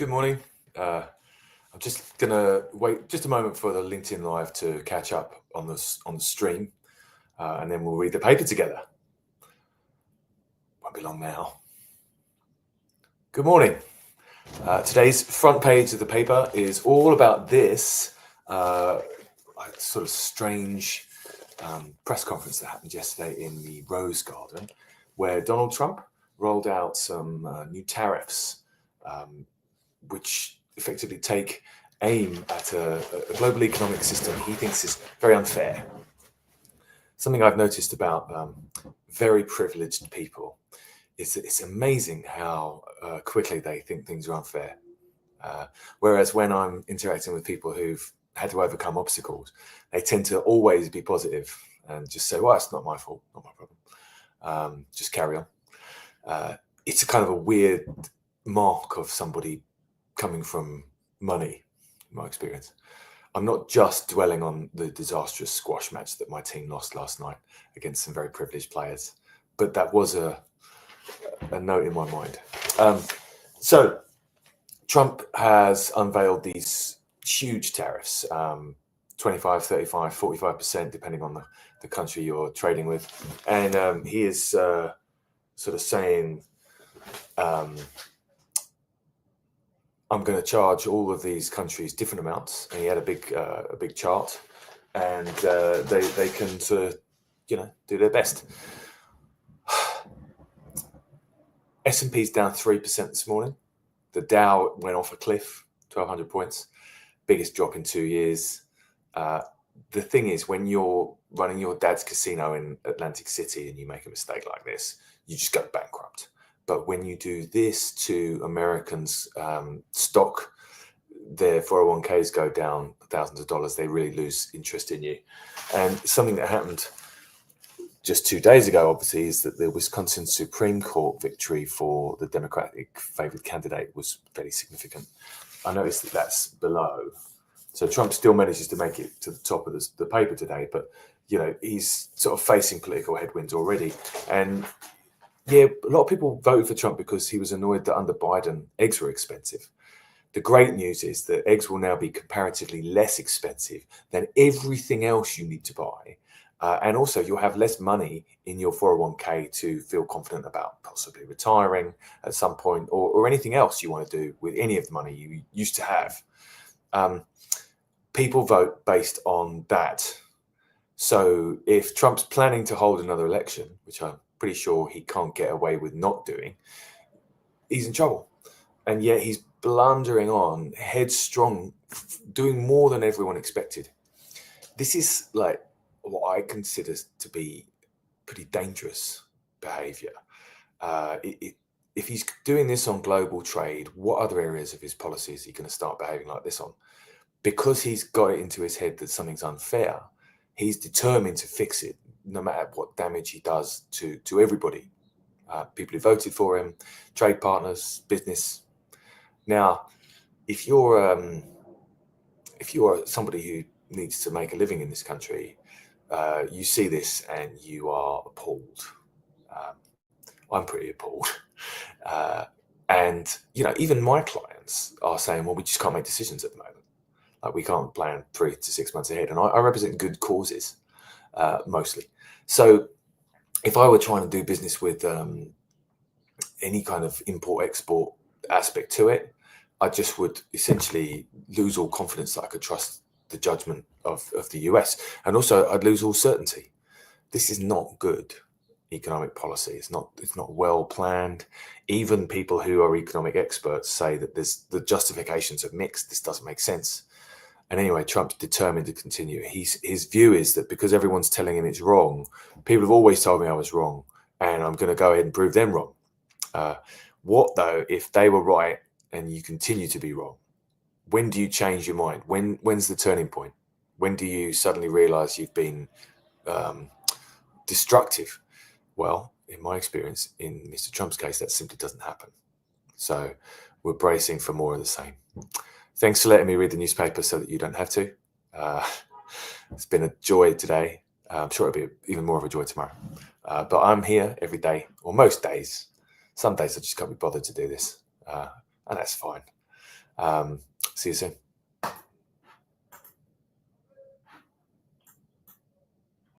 Good morning. I'm just gonna wait just a moment for the LinkedIn Live to catch up on the stream, and then we'll read the paper together. Won't be long now. Good morning. Today's front page of the paper is all about this sort of strange press conference that happened yesterday in the Rose Garden, where Donald Trump rolled out some new tariffs, which effectively take aim at a global economic system he thinks is very unfair. Something I've noticed about very privileged people is that it's amazing how quickly they think things are unfair. Whereas when I'm interacting with people who've had to overcome obstacles, they tend to always be positive and just say, well, it's not my fault, not my problem. Just carry on. It's a kind of a weird mark of somebody coming from money, in my experience. I'm not just dwelling on the disastrous squash match that my team lost last night against some very privileged players, but that was a note in my mind. So Trump has unveiled these huge tariffs, 25, 35, 45%, depending on the country you're trading with. And he is sort of saying, I'm going to charge all of these countries different amounts. And he had a big chart, and they can sort of, do their best. S&P's down 3% this morning. The Dow went off a cliff, 1,200 points, biggest drop in 2 years. The thing is, when you're running your dad's casino in Atlantic City and you make a mistake like this, you just go bankrupt. But when you do this to Americans' stock, their 401ks go down thousands of dollars. They really lose interest in you. And something that happened just 2 days ago, obviously, is that the Wisconsin Supreme Court victory for the Democratic favored candidate was very significant. I noticed that that's below. So Trump still manages to make it to the top of the paper today, but he's sort of facing political headwinds already. And yeah, a lot of people voted for Trump because he was annoyed that under Biden, eggs were expensive. The great news is that eggs will now be comparatively less expensive than everything else you need to buy. And also, you'll have less money in your 401k to feel confident about possibly retiring at some point, or anything else you want to do with any of the money you used to have. People vote based on that. So if Trump's planning to hold another election, which I'm pretty sure he can't get away with not doing, he's in trouble. And yet he's blundering on, headstrong, doing more than everyone expected. This is like what I consider to be pretty dangerous behavior. If he's doing this on global trade, what other areas of his policy is he going to start behaving like this on? Because he's got it into his head that something's unfair, he's determined to fix it, no matter what damage he does to everybody. People who voted for him, trade partners, business. Now, if you're somebody who needs to make a living in this country, you see this and you are appalled. I'm pretty appalled. And even my clients are saying, well, we just can't make decisions at the moment. Like, we can't plan 3 to 6 months ahead. And I represent good causes, mostly. So if I were trying to do business with any kind of import-export aspect to it, I just would essentially lose all confidence that I could trust the judgment of the US. And also, I'd lose all certainty. This is not good economic policy. It's not well planned. Even people who are economic experts say that the justifications are mixed. This doesn't make sense. And anyway, Trump's determined to continue. His view is that because everyone's telling him it's wrong, people have always told me I was wrong, and I'm going to go ahead and prove them wrong. What though if they were right and you continue to be wrong? When do you change your mind? When's the turning point? When do you suddenly realize you've been destructive? Well, in my experience, in Mr. Trump's case, that simply doesn't happen. So we're bracing for more of the same. Thanks for letting me read the newspaper so that you don't have to. It's been a joy today. I'm sure it'll be even more of a joy tomorrow. But I'm here every day, or most days. Some days I just can't be bothered to do this, and that's fine. See you soon.